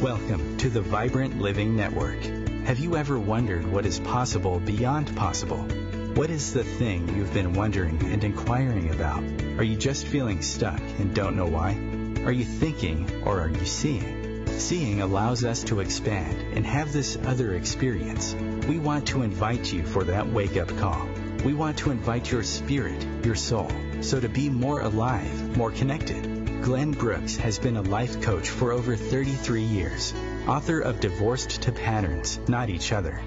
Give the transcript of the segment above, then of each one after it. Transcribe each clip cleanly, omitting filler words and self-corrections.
Welcome to the Vibrant Living Network. Have you ever wondered what is possible beyond possible? What is the thing you've been wondering and inquiring about? Are you just feeling stuck and don't know why? Are you thinking or are you seeing? Seeing allows us to expand and have this other experience. We want to invite you for that wake-up call. We want to invite your spirit, your soul, so to be more alive, more connected. Glenn Brooks has been a life coach for over 33 years, author of Divorced to Patterns, Not Each Other,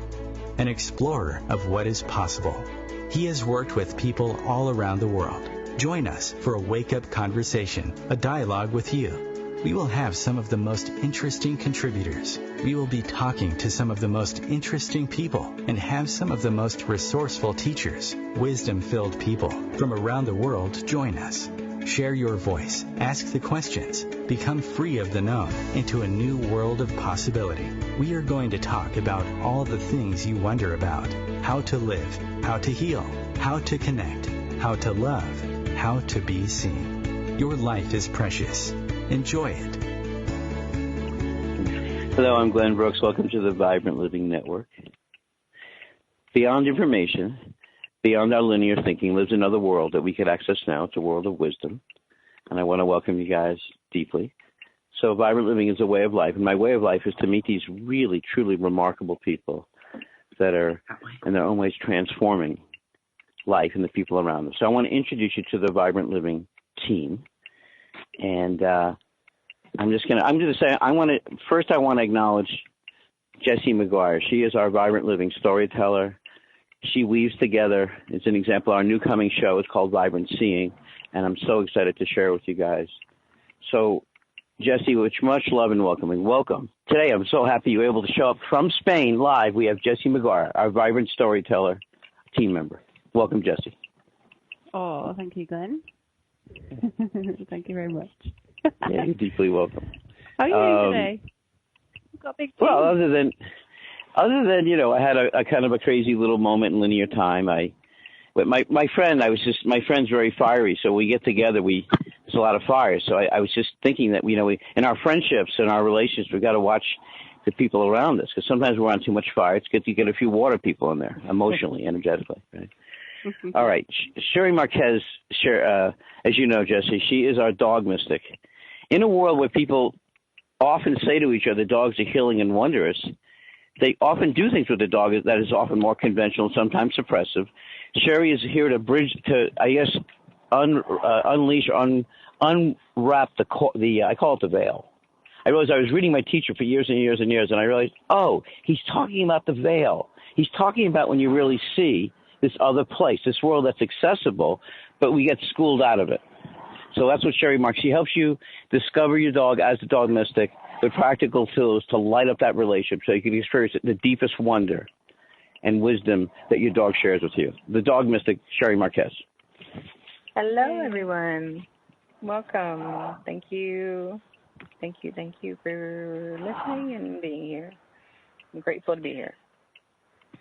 an explorer of what is possible. He has worked with people all around the world. Join us for a wake-up conversation, a dialogue with you. We will have some of the most interesting contributors. We will be talking to some of the most interesting people and have some of the most resourceful teachers, wisdom-filled people from around the world join us. Share your voice, ask the questions, become free of the known into a new world of possibility. We are going to talk about all the things you wonder about: how to live, how to heal, how to connect, how to love, how to be seen. Your life is precious. Enjoy it. Hello, I'm Glenn Brooks. Welcome to the Vibrant Living Network. Beyond information, beyond our linear thinking, lives another world that we could access now. It's a world of wisdom. And I want to welcome you guys deeply. So Vibrant Living is a way of life. And my way of life is to meet these really, truly remarkable people that are, in their own ways, transforming life and the people around them. So I want to introduce you to the Vibrant Living team. And I'm just going to say, I want to acknowledge Jessie McGuire. She is our Vibrant Living storyteller. She weaves together. It's an example. Our new coming show is called Vibrant Seeing, and I'm so excited to share with you guys. So, Jessie, with much love and welcome. Today, I'm so happy you were able to show up from Spain live. We have Jessie McGuire, our Vibrant Storyteller team member. Welcome, Jessie. Oh, thank you, Glenn. Thank you very much. Yeah, you're deeply welcome. How are you doing today? You've got a big team. Well, other than I had a kind of a crazy little moment in linear time. My friend's very fiery, so we get together. There's a lot of fire. So I was just thinking that in our friendships and our relations, we've got to watch the people around us, because sometimes we're on too much fire. It's good to get a few water people in there, emotionally, energetically. Right? All right, Sherry Marquez. As you know, Jessie, she is our dog mystic. In a world where people often say to each other, "Dogs are healing and wondrous," they often do things with the dog that is often more conventional, sometimes suppressive. Sherry is here to unleash or unwrap I call it the veil. I realized I was reading my teacher for years and years and years, and I realized, he's talking about the veil. He's talking about when you really see this other place, this world that's accessible, but we get schooled out of it. So that's what Sherry marks. She helps you discover your dog as the dog mystic with practical tools to light up that relationship so you can experience the deepest wonder and wisdom that your dog shares with you. The dog mystic, Sherry Marquez. Hello, everyone. Welcome. Thank you for listening and being here. I'm grateful to be here.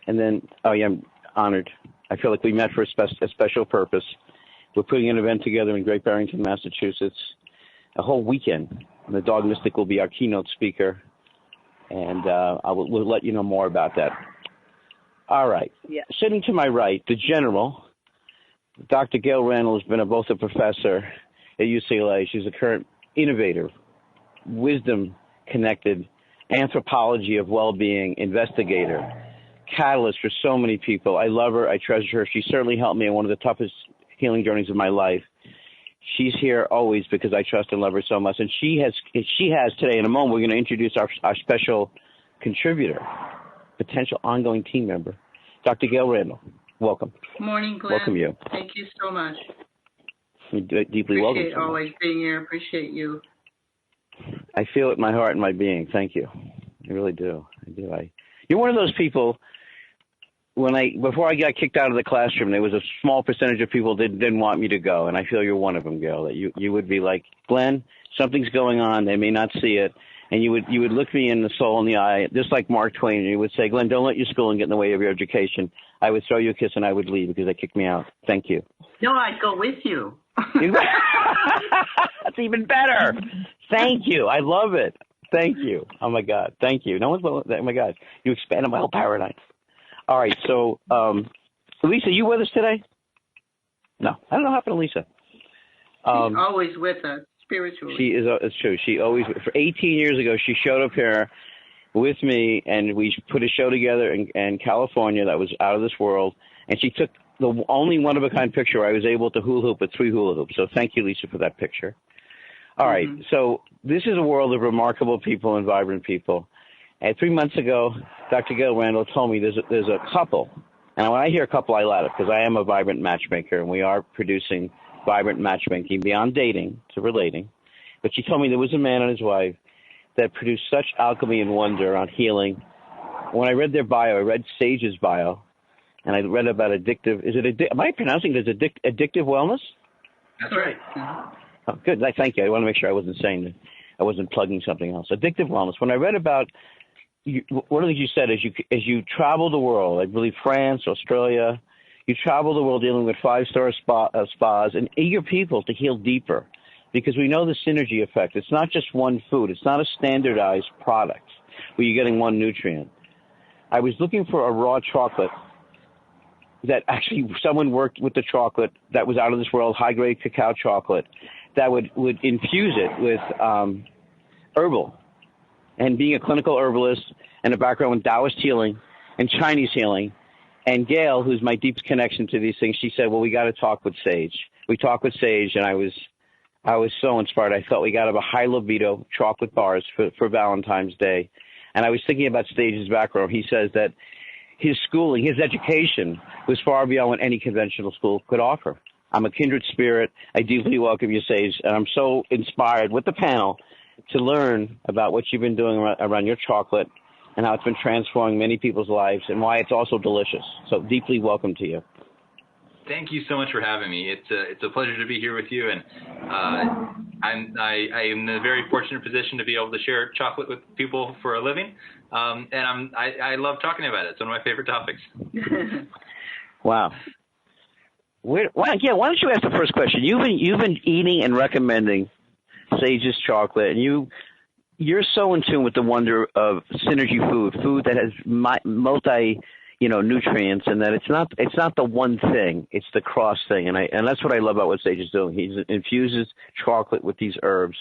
And then, I'm honored. I feel like we met for a special purpose. We're putting an event together in Great Barrington, Massachusetts, a whole weekend. The dog mystic will be our keynote speaker, and we'll let you know more about that. All right. Yeah. Sitting to my right, the general, Dr. Yael Randall, has been both a professor at UCLA. She's a current innovator, wisdom-connected, anthropology of well-being investigator, catalyst for so many people. I love her. I treasure her. She certainly helped me in one of the toughest healing journeys of my life. She's here always because I trust and love her so much. And she has today, in a moment, we're going to introduce our special contributor, potential ongoing team member, Dr. Yael Randall. Welcome. Morning, Glenn. Welcome you. Thank you so much. Deeply welcome. Appreciate always being here. Appreciate you. I feel it in my heart and my being. Thank you. I really do. You're one of those people. Before I got kicked out of the classroom, there was a small percentage of people that didn't want me to go, and I feel you're one of them, Yael. That you would be like, Glenn, something's going on. They may not see it, and you would look me in the soul in the eye, just like Mark Twain, and you would say, Glenn, don't let your schooling get in the way of your education. I would throw you a kiss and I would leave because they kicked me out. Thank you. No, I'd go with you. That's even better. Thank you. I love it. Thank you. Oh, my God. Thank you. No one's, oh, my God. You expanded my whole paradigm. All right. So, Lisa, you with us today? No. I don't know what happened to Lisa. She's always with us, spiritually. She is, it's true. She always, for 18 years ago, she showed up here with me, and we put a show together in California that was out of this world, and she took the only one-of-a-kind picture where I was able to hula hoop with 3 hula hoops. So thank you, Lisa, for that picture. All right, so this is a world of remarkable people and vibrant people. And 3 months ago, Dr. Gail Randall told me there's a couple, and when I hear couple, I laugh because I am a vibrant matchmaker, and we are producing vibrant matchmaking beyond dating to relating. But she told me there was a man and his wife that produced such alchemy and wonder on healing. When I read their bio, I read Sage's bio, and I read about addictive. Am I pronouncing it as addictive wellness? That's right. Oh, good. Thank you. I want to make sure I wasn't saying that. I wasn't plugging something else. Addictive wellness. When I read about one of the things you said as you travel the world, I believe France, Australia, you travel the world dealing with 5-star spas and eager people to heal deeper. Because we know the synergy effect. It's not just one food. It's not a standardized product where you're getting one nutrient. I was looking for a raw chocolate that actually someone worked with the chocolate that was out of this world, high-grade cacao chocolate, that would infuse it with herbal. And being a clinical herbalist and a background in Taoist healing and Chinese healing, and Gail, who's my deepest connection to these things, she said, well, we got to talk with Sage. We talked with Sage, and I was so inspired. I thought we got to have a high libido chocolate bars for Valentine's Day. And I was thinking about Sage's background. He says that his schooling, his education was far beyond what any conventional school could offer. I'm a kindred spirit. I deeply welcome you, Sage. And I'm so inspired with the panel to learn about what you've been doing around your chocolate and how it's been transforming many people's lives and why it's also delicious. So deeply welcome to you. Thank you so much for having me. It's a pleasure to be here with you, and I am in a very fortunate position to be able to share chocolate with people for a living, and I love talking about it. It's one of my favorite topics. Wow. Why don't you ask the first question? You've been eating and recommending Sage's chocolate, and you're so in tune with the wonder of synergy food that has multi nutrients, and that it's not the one thing, it's the cross thing, and that's what I love about what Sage is doing. He infuses chocolate with these herbs.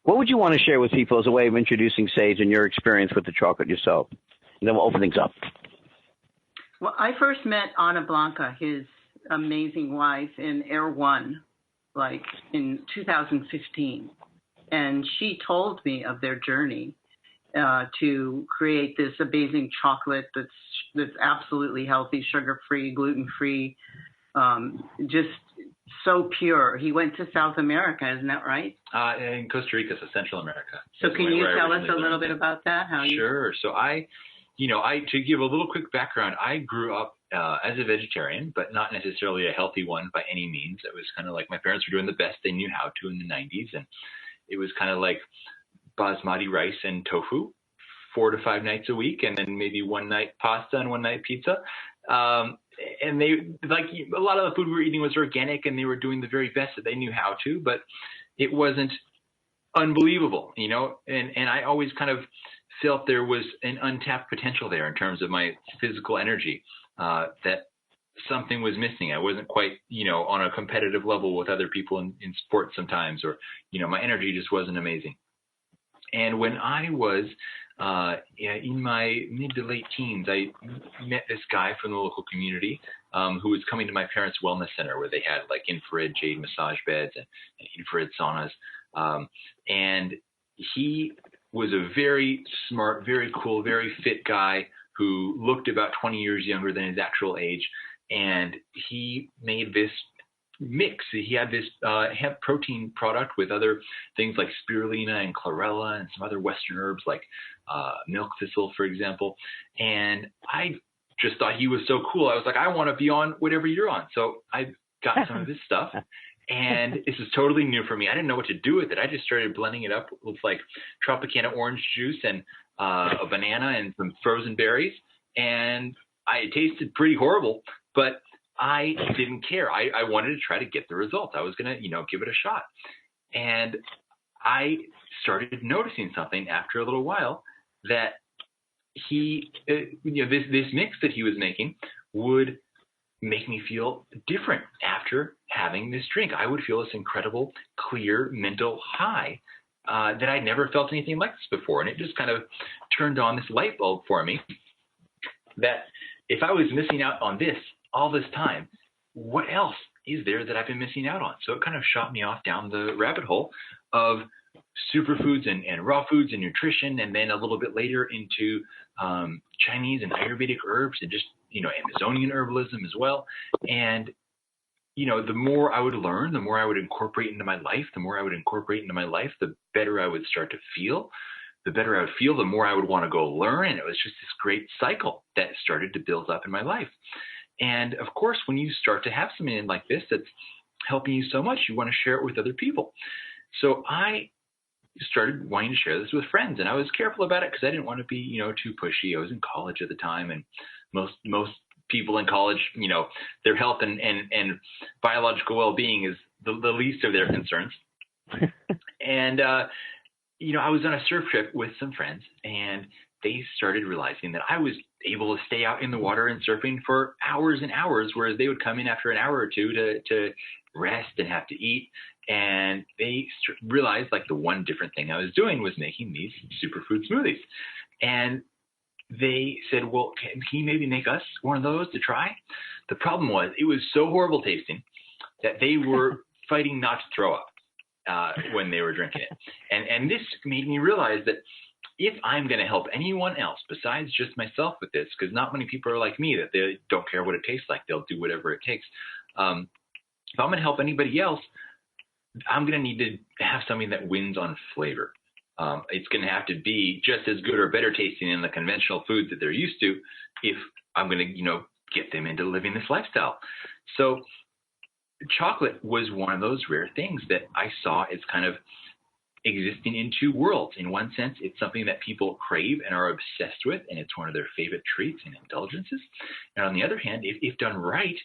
What would you want to share with people as a way of introducing Sage and your experience with the chocolate yourself? And then we'll open things up. Well, I first met Ana Blanca, his amazing wife, in Air One, like in 2015, and she told me of their journey to create this amazing chocolate that's absolutely healthy, sugar-free, gluten-free, just so pure. He went to South America, isn't that right? In Costa Rica, so Central America. So can you tell us a little bit about that? Sure. So to give a little quick background, I grew up as a vegetarian, but not necessarily a healthy one by any means. It was kind of like my parents were doing the best they knew how to in the 90s, and it was kind of like basmati rice and tofu 4 to 5 nights a week, and then maybe one night pasta and one night pizza. And they, like, a lot of the food we were eating was organic, and they were doing the very best that they knew how to, but it wasn't unbelievable, and I always kind of felt there was an untapped potential there in terms of my physical energy, that something was missing. I wasn't quite, on a competitive level with other people in sports sometimes, or, my energy just wasn't amazing. And when I was in my mid to late teens, I met this guy from the local community who was coming to my parents' wellness center, where they had like infrared jade massage beds and infrared saunas. And he was a very smart, very cool, very fit guy who looked about 20 years younger than his actual age. And he made this mix. He had this hemp protein product with other things like spirulina and chlorella and some other Western herbs like milk thistle, for example. And I just thought he was so cool. I was like, I want to be on whatever you're on. So I got some of his stuff. And this is totally new for me. I didn't know what to do with it. I just started blending it up with like Tropicana orange juice and a banana and some frozen berries. And it tasted pretty horrible, but I didn't care. I wanted to try to get the results. I was going to, give it a shot. And I started noticing something after a little while, that he, this mix that he was making would make me feel different after having this drink. I would feel this incredible, clear mental high that I'd never felt anything like this before. And it just kind of turned on this light bulb for me that if I was missing out on this all this time, what else is there that I've been missing out on? So it kind of shot me off down the rabbit hole of superfoods and raw foods and nutrition, and then a little bit later into Chinese and Ayurvedic herbs, and just, Amazonian herbalism as well. And, the more I would learn, the more I would incorporate into my life, the better I would start to feel. The better I would feel, the more I would want to go learn. And it was just this great cycle that started to build up in my life. And of course, when you start to have something like this that's helping you so much, you want to share it with other people. So I started wanting to share this with friends, and I was careful about it because I didn't want to be, too pushy. I was in college at the time, and most people in college, their health and biological well-being is the least of their concerns. And I was on a surf trip with some friends, and they started realizing that I was able to stay out in the water and surfing for hours and hours, whereas they would come in after an hour or two to rest and have to eat. And they realized, like, the one different thing I was doing was making these superfood smoothies. And they said, well, can you maybe make us one of those to try? The problem was it was so horrible tasting that they were fighting not to throw up when they were drinking it. And this made me realize that if I'm going to help anyone else besides just myself with this, because not many people are like me, that they don't care what it tastes like, they'll do whatever it takes. If I'm going to help anybody else, I'm going to need to have something that wins on flavor. It's going to have to be just as good or better tasting than the conventional foods that they're used to if I'm going to, get them into living this lifestyle. So chocolate was one of those rare things that I saw as kind of existing in two worlds. In one sense, it's something that people crave and are obsessed with, and it's one of their favorite treats and indulgences. And on the other hand, if done right,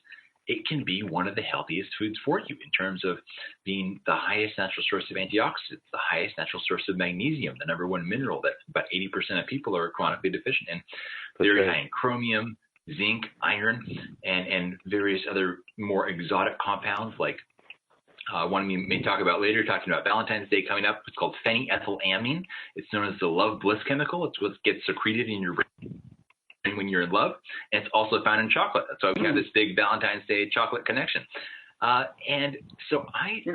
it can be one of the healthiest foods for you in terms of being the highest natural source of antioxidants, the highest natural source of magnesium, the number one mineral that about 80% of people are chronically deficient in. Very high in chromium, zinc, iron, and various other more exotic compounds like one we may talk about later, talking about Valentine's Day coming up. It's called phenylethylamine. It's known as the love bliss chemical. It's what gets secreted in your brain when you're in love, and it's also found in chocolate. That's why we have this big Valentine's Day chocolate connection. And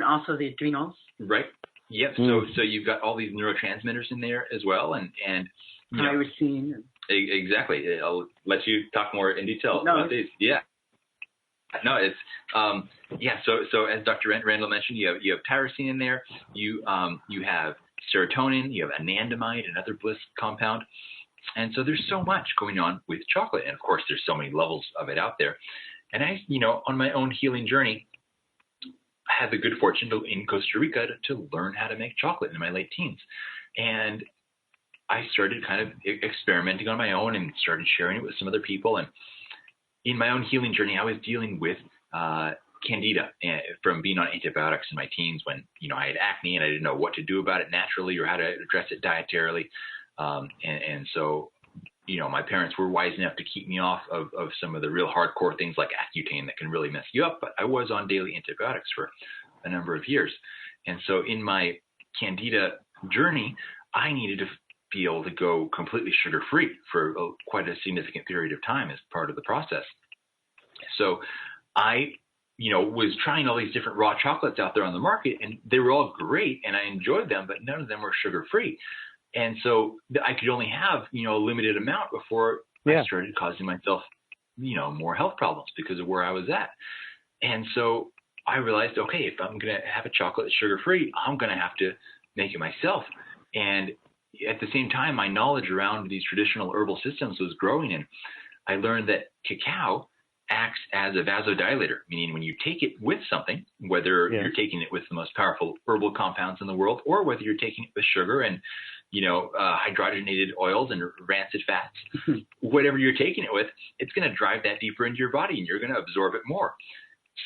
also the adrenals. Right. Yep. So you've got all these neurotransmitters in there as well, and tyrosine. Exactly. I'll let you talk more in detail about these. Yeah. No, it's So as Dr. Randall mentioned, you have tyrosine in there. You have serotonin. You have anandamide, another bliss compound. And so there's so much going on with chocolate. And of course, there's so many levels of it out there. And I, on my own healing journey, I had the good fortune in Costa Rica to learn how to make chocolate in my late teens. And I started kind of experimenting on my own and started sharing it with some other people. And in my own healing journey, I was dealing with candida from being on antibiotics in my teens when, I had acne and I didn't know what to do about it naturally or how to address it dietarily. And so, my parents were wise enough to keep me off of some of the real hardcore things like Accutane that can really mess you up. But I was on daily antibiotics for a number of years. And so in my candida journey, I needed to be able to go completely sugar-free for quite a significant period of time as part of the process. So I, was trying all these different raw chocolates out there on the market, and they were all great and I enjoyed them, but none of them were sugar-free. And so I could only have, a limited amount before I started causing myself, more health problems because of where I was at. And so I realized, okay, if I'm going to have a chocolate that's sugar-free, I'm going to have to make it myself. And at the same time, my knowledge around these traditional herbal systems was growing. And I learned that cacao acts as a vasodilator, meaning when you take it with something, whether you're taking it with the most powerful herbal compounds in the world, or whether you're taking it with sugar and hydrogenated oils and rancid fats, whatever you're taking it with, it's going to drive that deeper into your body and you're going to absorb it more.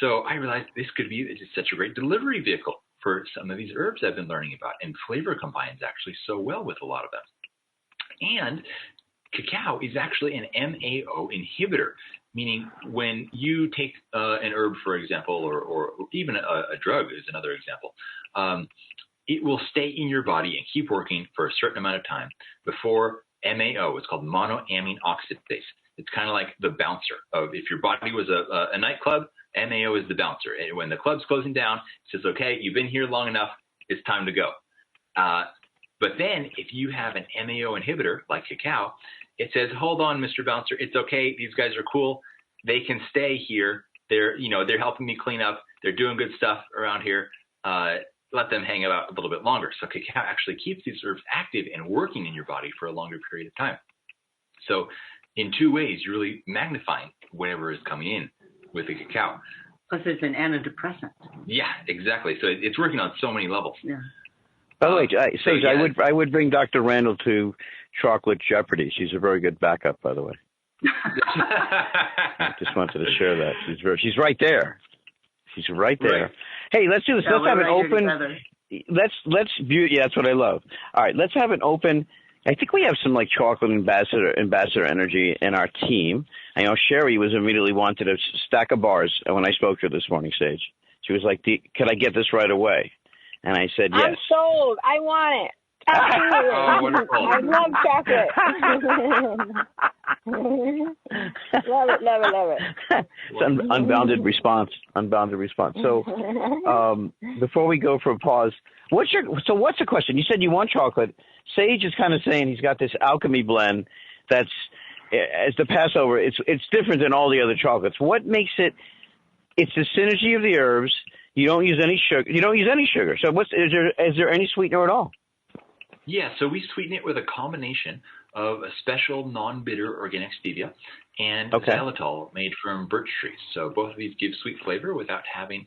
So I realized this could be just such a great delivery vehicle for some of these herbs I've been learning about, and flavor combines actually so well with a lot of them. And cacao is actually an MAO inhibitor, meaning when you take an herb, for example, or even a drug is another example, it will stay in your body and keep working for a certain amount of time before MAO, it's called monoamine oxidase. It's kind of like the bouncer of if your body was a nightclub, MAO is the bouncer. And when the club's closing down, it says, okay, you've been here long enough, it's time to go. But then if you have an MAO inhibitor like cacao, it says, hold on, Mr. Bouncer, it's okay. These guys are cool. They can stay here. They're helping me clean up. They're doing good stuff around here. Let them hang out a little bit longer. So cacao actually keeps these herbs active and working in your body for a longer period of time. So in two ways, you're really magnifying whatever is coming in with the cacao. Plus, it's an antidepressant. Yeah, exactly. So it's working on so many levels. Yeah. By the way, Sage, I would bring Dr. Randall to Chocolate Jeopardy. She's a very good backup, by the way. I just wanted to share that. She's right there. She's right there. Right. Hey, let's do this. Yeah, let's have an open. Yeah, that's what I love. All right, let's have an open. I think we have some like chocolate ambassador energy in our team. I know Sherry was immediately wanted a stack of bars when I spoke to her this morning, Sage. She was like, "Can I get this right away?" And I said, yes. I'm sold. I want it. Absolutely. Oh, wonderful. I love chocolate. Love it. It's unbounded response. So before we go for a pause, what's the question? You said you want chocolate. Sage is kind of saying he's got this alchemy blend that's, as the Passover, it's different than all the other chocolates. What makes it? It's the synergy of the herbs. You don't use any sugar. So is there any sweetener at all? Yeah, so we sweeten it with a combination of a special non-bitter organic stevia and xylitol made from birch trees. So both of these give sweet flavor without having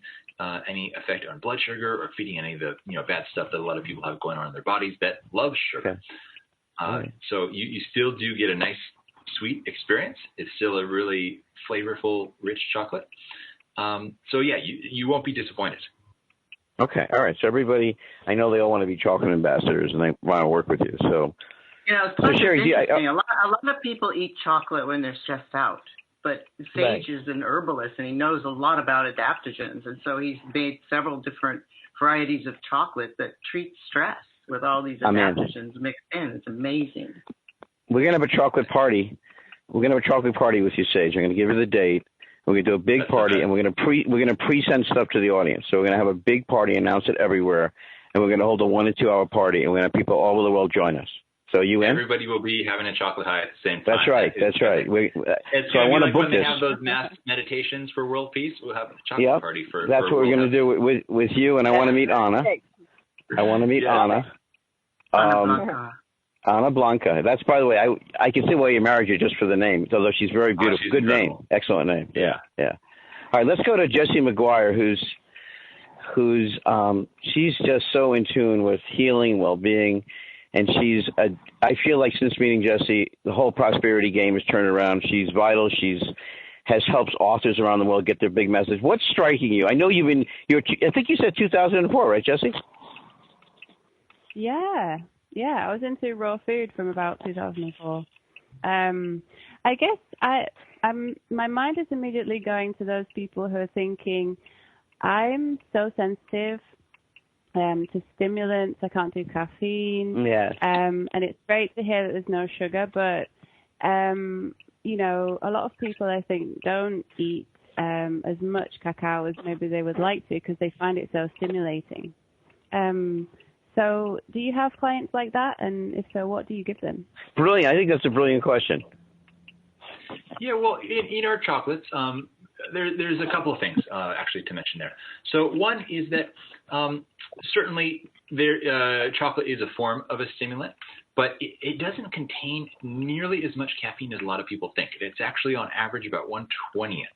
any effect on blood sugar or feeding any of the bad stuff that a lot of people have going on in their bodies that love sugar. Okay. So you still do get a nice sweet experience. It's still a really flavorful, rich chocolate. So yeah, you won't be disappointed. Okay. All right. So everybody, I know they all want to be chocolate ambassadors and they want to work with you. So, it's kind of interesting. A lot of people eat chocolate when they're stressed out, but Sage is an herbalist and he knows a lot about adaptogens. And so he's made several different varieties of chocolate that treat stress with all these adaptogens mixed in. It's amazing. We're going to have a chocolate party. We're going to have a chocolate party with you, Sage. I'm going to give you the date. We're going to do a big party, and we're going to pre-send stuff to the audience. So we're going to have a big party, announce it everywhere, and we're going to hold a 1 to 2 hour party, and we're going to have people all over the world join us. So you in? Everybody will be having a chocolate high at the same time. That's right. So I want to book this. When they have those mass meditations for world peace, we'll have a chocolate party for. That's what we're going to do with you, and I want to meet Anna. I want to meet Anna. Ana Blanca. That's, by the way, I can see why you married her just for the name, although she's very beautiful. She's good incredible. Name. Excellent name. Yeah. All right, let's go to Jessie McGuire, she's just so in tune with healing, well-being, and I feel like since meeting Jessie, the whole prosperity game has turned around. She's vital. Has helped authors around the world get their big message. What's striking you? I know I think you said 2004, right, Jessie? Yeah, I was into raw food from about 2004. I guess my mind is immediately going to those people who are thinking, I'm so sensitive to stimulants. I can't do caffeine. Yes. And it's great to hear that there's no sugar, but a lot of people I think don't eat as much cacao as maybe they would like to because they find it so stimulating. So do you have clients like that? And if so, what do you give them? Brilliant. I think that's a brilliant question. Yeah, well, in our chocolates, there's a couple of things actually to mention there. So one is that certainly chocolate is a form of a stimulant, but it doesn't contain nearly as much caffeine as a lot of people think. It's actually on average about 1/20th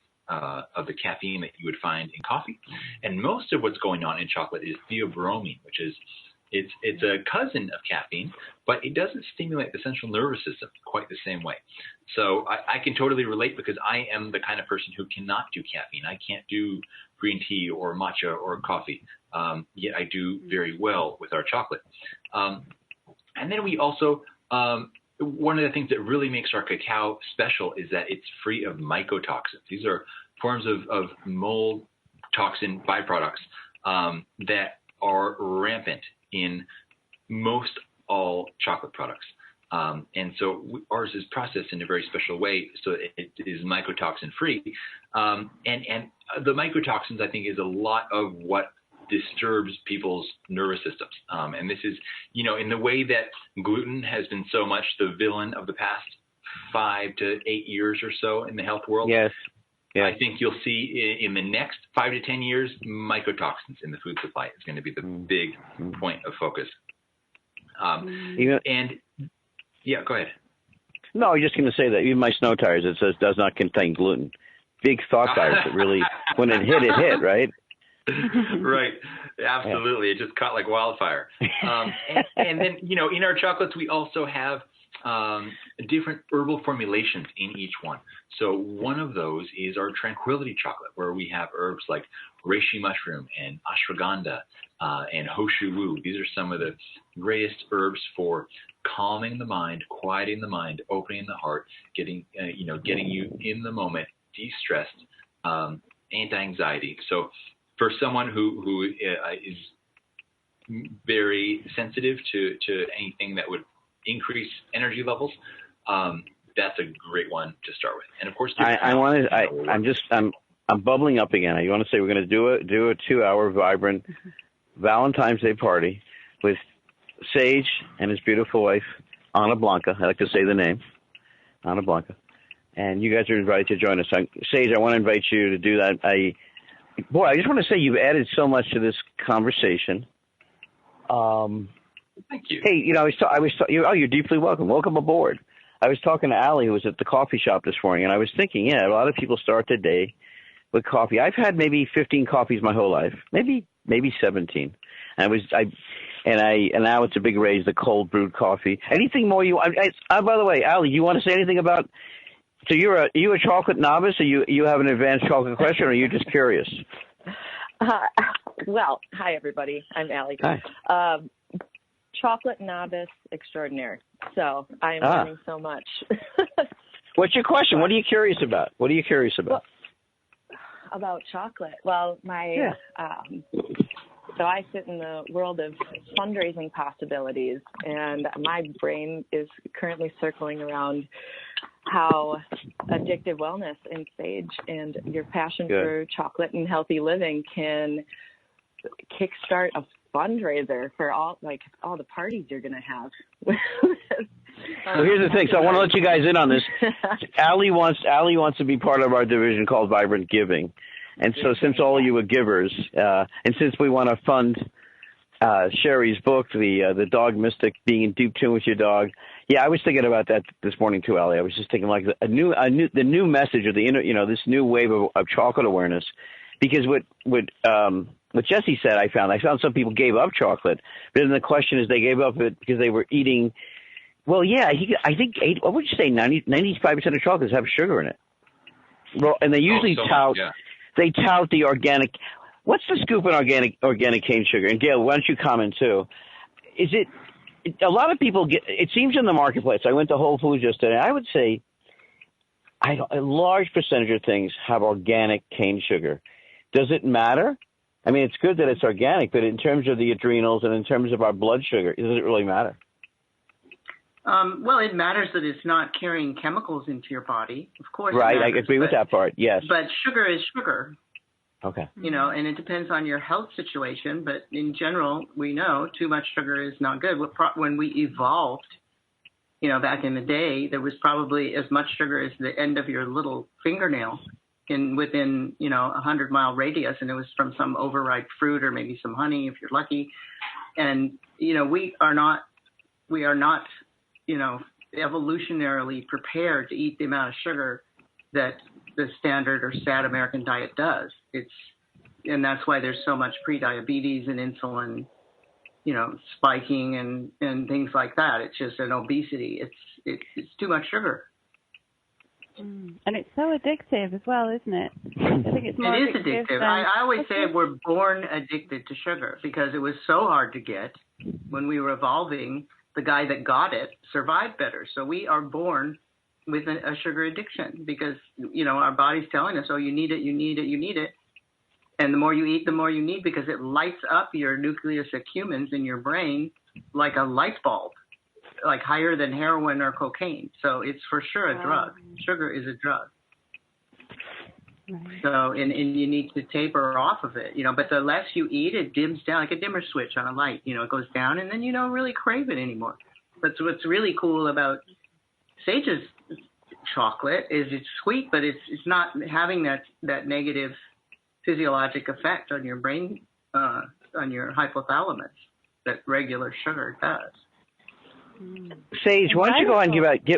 of the caffeine that you would find in coffee. And most of what's going on in chocolate is theobromine, which is It's a cousin of caffeine, but it doesn't stimulate the central nervous system quite the same way. So I can totally relate because I am the kind of person who cannot do caffeine. I can't do green tea or matcha or coffee, yet I do very well with our chocolate. And then we also, one of the things that really makes our cacao special is that it's free of mycotoxins. These are forms of mold toxin byproducts that are rampant in most all chocolate products. And so ours is processed in a very special way so it is mycotoxin free. And the mycotoxins, I think, is a lot of what disturbs people's nervous systems. And this is, in the way that gluten has been so much the villain of the past 5 to 8 years or so in the health world. Yes. I think you'll see in the next 5 to 10 years, mycotoxins in the food supply is going to be the big point of focus. And yeah, go ahead. No, I was just going to say that even my snow tires, it says does not contain gluten. Big thought tires that really, when it hit, right? Right. Absolutely. It just caught like wildfire. And then, in our chocolates, we also have different herbal formulations in each one. So one of those is our tranquility chocolate, where we have herbs like reishi mushroom and ashwagandha and hoshu wu. These are some of the greatest herbs for calming the mind, quieting the mind, opening the heart, getting you in the moment, de-stressed, anti-anxiety. So for someone who is very sensitive to anything that would increase energy levels, that's a great one to start with. And of course, I'm bubbling up again. I want to say we're going to do a 2-hour vibrant Valentine's Day party with Sage and his beautiful wife, Ana Blanca. I like to say the name, Ana Blanca. And you guys are invited to join us. Sage, I want to invite you to do that. I just want to say you've added so much to this conversation. Thank you. Hey, you're deeply welcome. Welcome aboard. I was talking to Allie, who was at the coffee shop this morning, and I was thinking, a lot of people start their day with coffee. I've had maybe 15 coffees my whole life, maybe 17. And now it's a big raise, the cold brewed coffee. Anything more by the way, Allie, you want to say anything about? So are you a chocolate novice, or you have an advanced chocolate question, or are you just curious? Well, hi everybody. I'm Allie. Hi. Chocolate novice extraordinaire. So I'm learning so much. What's your question? What are you curious about? Well, about chocolate. Well, so I sit in the world of fundraising possibilities, and my brain is currently circling around how Addictive Wellness and Sage and your passion for chocolate and healthy living can kickstart a fundraiser for all the parties you're going to have. Well, here's the thing. So I want to let you guys in on this. Allie wants to be part of our division called Vibrant Giving. And so since all of you are givers, and since we want to fund Sherry's book, the Dog Mystic, being in deep tune with your dog. Yeah, I was thinking about that this morning too, Allie. I was just thinking like the new message of this new wave of chocolate awareness, because what Jesse said, I found some people gave up chocolate, but then the question is they gave up it because they were eating. Well, yeah, I think what would you say? 95% of chocolates have sugar in it. Well, and they usually They tout the organic. What's the scoop on organic cane sugar? And Gail, why don't you comment too? Is it a lot of people get? It seems in the marketplace. I went to Whole Foods yesterday. I would say a large percentage of things have organic cane sugar. Does it matter? I mean, it's good that it's organic, but in terms of the adrenals and in terms of our blood sugar, does it really matter? Well, it matters that it's not carrying chemicals into your body. Of course, right. It matters, I agree with that part. Yes. But sugar is sugar. Okay. And it depends on your health situation. But in general, we know too much sugar is not good. When we evolved, back in the day, there was probably as much sugar as the end of your little fingernail within 100-mile radius, and it was from some overripe fruit or maybe some honey if you're lucky. And we are not evolutionarily prepared to eat the amount of sugar that the standard or sad American diet does. And that's why there's so much prediabetes and insulin spiking and things like that. It's just an obesity. It's too much sugar. And it's so addictive as well, isn't it? I think it's more addictive. I always say we're born addicted to sugar because it was so hard to get when we were evolving. The guy that got it survived better. So we are born with a sugar addiction because, our body's telling us, oh, you need it, you need it, you need it. And the more you eat, the more you need because it lights up your nucleus accumbens in your brain like a light bulb, like higher than heroin or cocaine. So it's for sure a drug. Sugar is a drug. Right. So, and you need to taper off of it, but the less you eat, it dims down like a dimmer switch on a light, it goes down and then you don't really crave it anymore. But what's really cool about Sage's chocolate is it's sweet, but it's not having that negative physiologic effect on your brain, on your hypothalamus that regular sugar does. Sage, why don't you go out and give out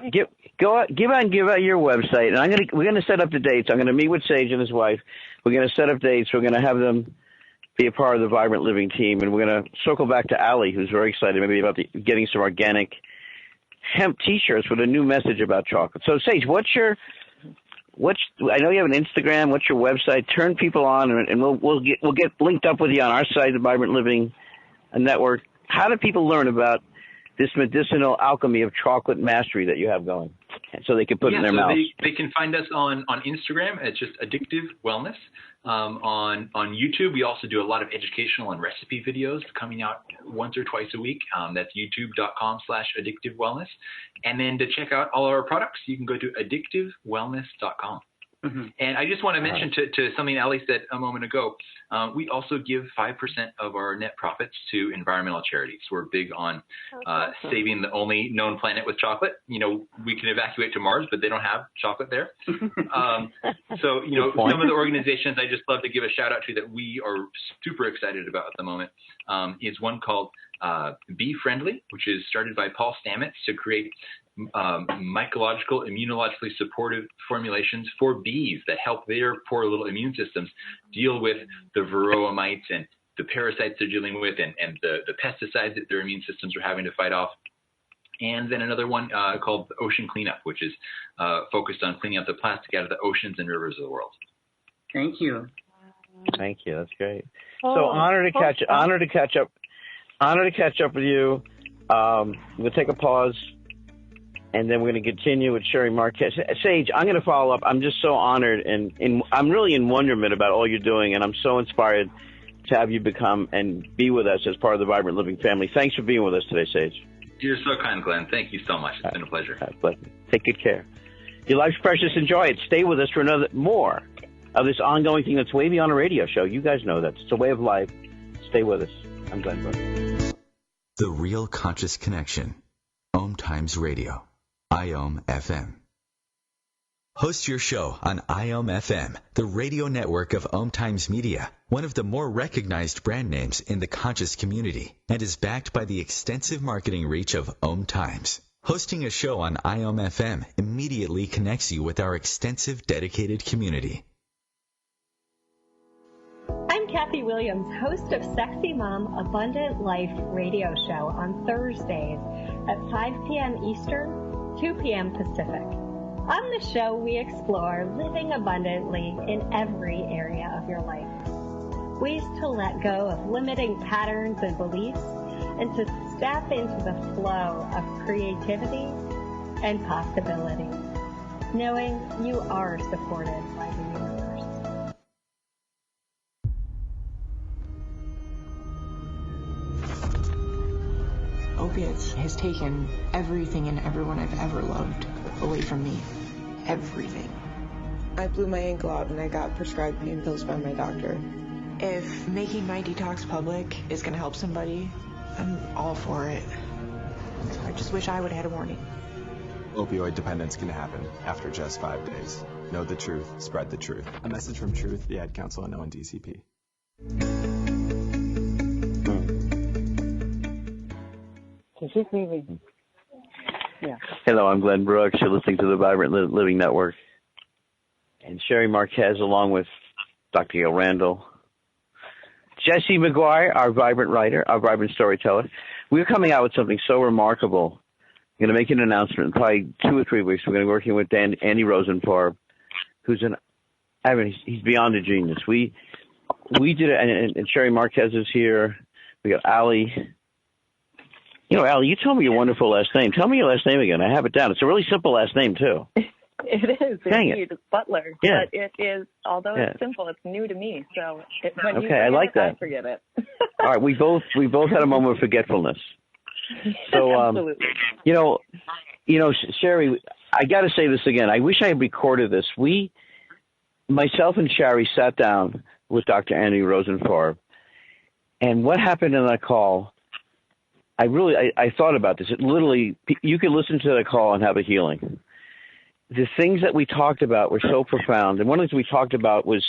your website, and we're gonna set up the dates. I'm gonna meet with Sage and his wife. We're gonna set up dates. We're gonna have them be a part of the Vibrant Living team, and we're gonna circle back to Allie, who's very excited maybe about getting some organic hemp T-shirts with a new message about chocolate. So, Sage, I know you have an Instagram. What's your website? Turn people on, and we'll get linked up with you on our site, the Vibrant Living Network. How do people learn about this medicinal alchemy of chocolate mastery that you have going, so they can put it in their mouths? They can find us on Instagram. It's just Addictive Wellness. On YouTube, we also do a lot of educational and recipe videos coming out once or twice a week. That's youtube.com/Addictive Wellness. And then to check out all our products, you can go to addictivewellness.com. Mm-hmm. And I just want to mention to something Ali said a moment ago, we also give 5% of our net profits to environmental charities. We're big on saving the only known planet with chocolate. We can evacuate to Mars, but they don't have chocolate there. So, some of the organizations I just love to give a shout out to that we are super excited about at the moment is one called Be Friendly, which is started by Paul Stamets to create mycological, immunologically supportive formulations for bees that help their poor little immune systems deal with the varroa mites and the parasites they're dealing with and the pesticides that their immune systems are having to fight off. And then another one called Ocean Cleanup, which is focused on cleaning up the plastic out of the oceans and rivers of the world. Thank you. Thank you. That's great. So honor to catch up with you. We'll take a pause. And then we're going to continue with Sherry Marquez. Sage, I'm going to follow up. I'm just so honored, and I'm really in wonderment about all you're doing, and I'm so inspired to have you become and be with us as part of the Vibrant Living family. Thanks for being with us today, Sage. You're so kind, Glenn. Thank you so much. It's been a pleasure. Take good care. Your life's precious. Enjoy it. Stay with us for more of this ongoing thing that's way beyond a radio show. You guys know that. It's a way of life. Stay with us. I'm Glenn Brooks. The Real Conscious Connection. OMTimes Radio. IOM FM. Host your show on IOM FM, the radio network of OMTimes Media, one of the more recognized brand names in the conscious community, and is backed by the extensive marketing reach of OMTimes. Hosting a show on IOM FM immediately connects you with our extensive dedicated community. I'm Kathy Williams, host of Sexy Mom Abundant Life radio show on Thursdays at 5 p.m. Eastern, 2 p.m. Pacific. On the show, we explore living abundantly in every area of your life. Ways to let go of limiting patterns and beliefs and to step into the flow of creativity and possibility, knowing you are supported by the universe. Opiates has taken everything and everyone I've ever loved away from me. Everything. I blew my ankle out and I got prescribed pain pills by my doctor. If making my detox public is going to help somebody, I'm all for it. I just wish I would have had a warning. Opioid dependence can happen after just 5 days. Know the truth, spread the truth. A message from Truth, the Ad Council, and ONDCP. She's leaving. Yeah. Hello, I'm Glenn Brooks. You're listening to the Vibrant Living Network. And Sherry Marquez, along with Dr. Yael Randall, Jesse McGuire, our vibrant writer, our vibrant storyteller. We're coming out with something so remarkable. I'm going to make an announcement in probably 2 or 3 weeks. We're going to be working with Andy Rosenfarb, who's he's beyond a genius. We did it, and Sherry Marquez is here. We got Allie. Allie, you told me your wonderful last name. Tell me your last name again. I have it down. It's a really simple last name, too. It is, indeed. It's Butler. Yeah. But it is, although it's simple, it's new to me. So when you I like that. I forget it. All right, we both had a moment of forgetfulness. So, absolutely. Sherry, I got to say this again. I wish I had recorded this. Myself and Sherry sat down with Dr. Andy Rosenfarb, and what happened in that call, I thought about this. It literally, you could listen to the call and have a healing. The things that we talked about were so profound. And one of the things we talked about was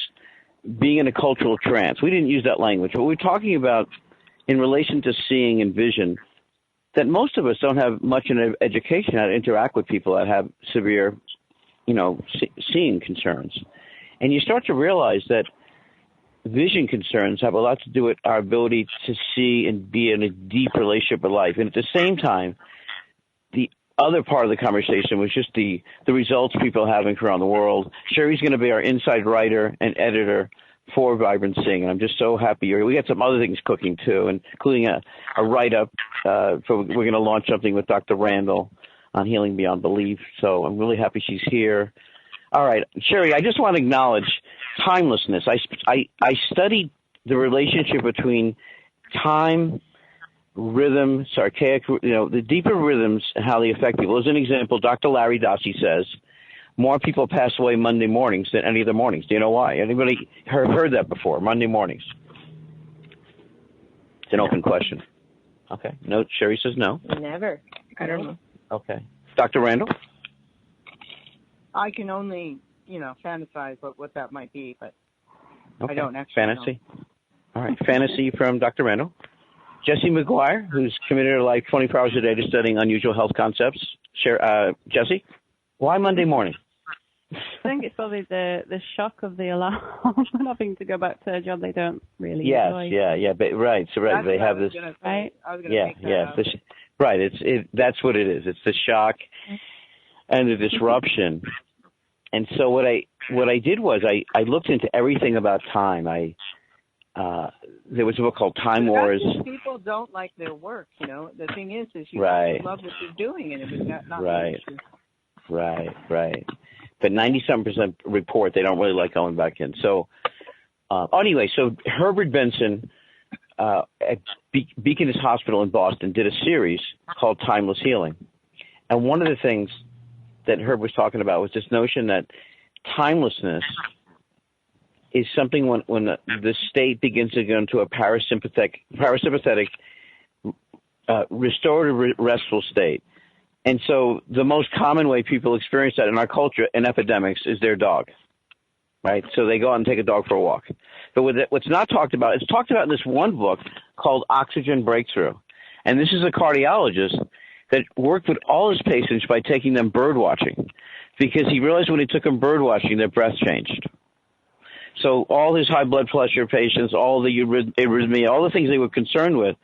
being in a cultural trance. We didn't use that language, but we're talking about in relation to seeing and vision that most of us don't have much in education how to interact with people that have severe, seeing concerns. And you start to realize that vision concerns have a lot to do with our ability to see and be in a deep relationship with life. And at the same time, the other part of the conversation was just the results people are having around the world. Sherry's going to be our inside writer and editor for Vibrant Seeing, and I'm just so happy. We got some other things cooking, too, including a write-up. We're going to launch something with Dr. Randall on healing beyond belief, so I'm really happy she's here. All right, Sherry, I just want to acknowledge timelessness. I studied the relationship between time, rhythm, archaic, the deeper rhythms and how they affect people. As an example, Dr. Larry Dossey says, more people pass away Monday mornings than any other mornings. Do you know why? Anybody heard that before, Monday mornings? It's an open question. Okay. No, Sherry says no. Never. I don't know. Okay. Dr. Randall? I can only, fantasize what that might be, but okay. I don't actually Fantasy. know. All right. Fantasy from Dr. Randall. Jesse McGuire, who's committed her life 24 hours a day to studying unusual health concepts. Jesse, why Monday morning? I think it's probably the shock of the alarm and having to go back to a job they don't really enjoy. Yeah, but right. So right, they have this. Right. I was going to make that up. Right. That's what it is. It's the shock and the disruption. And so what I did was I looked into everything about time. There was a book called Time Wars. People don't like their work, The thing is you love what you're doing, and if it's not right. But 97% report they don't really like going back in. So anyway, so Herbert Benson at Beacon Hospital in Boston did a series called Timeless Healing. And one of the things that Herb was talking about was this notion that timelessness is something when the state begins to go into a parasympathetic restorative restful state. And so the most common way people experience that in our culture in epidemics is their dog, right? So they go out and take a dog for a walk. But what's not talked about, it's talked about in this one book called Oxygen Breakthrough. And this is a cardiologist that worked with all his patients by taking them bird watching, because he realized when he took them bird watching, their breath changed. So all his high blood pressure patients, all the arrhythmia, all the things they were concerned with.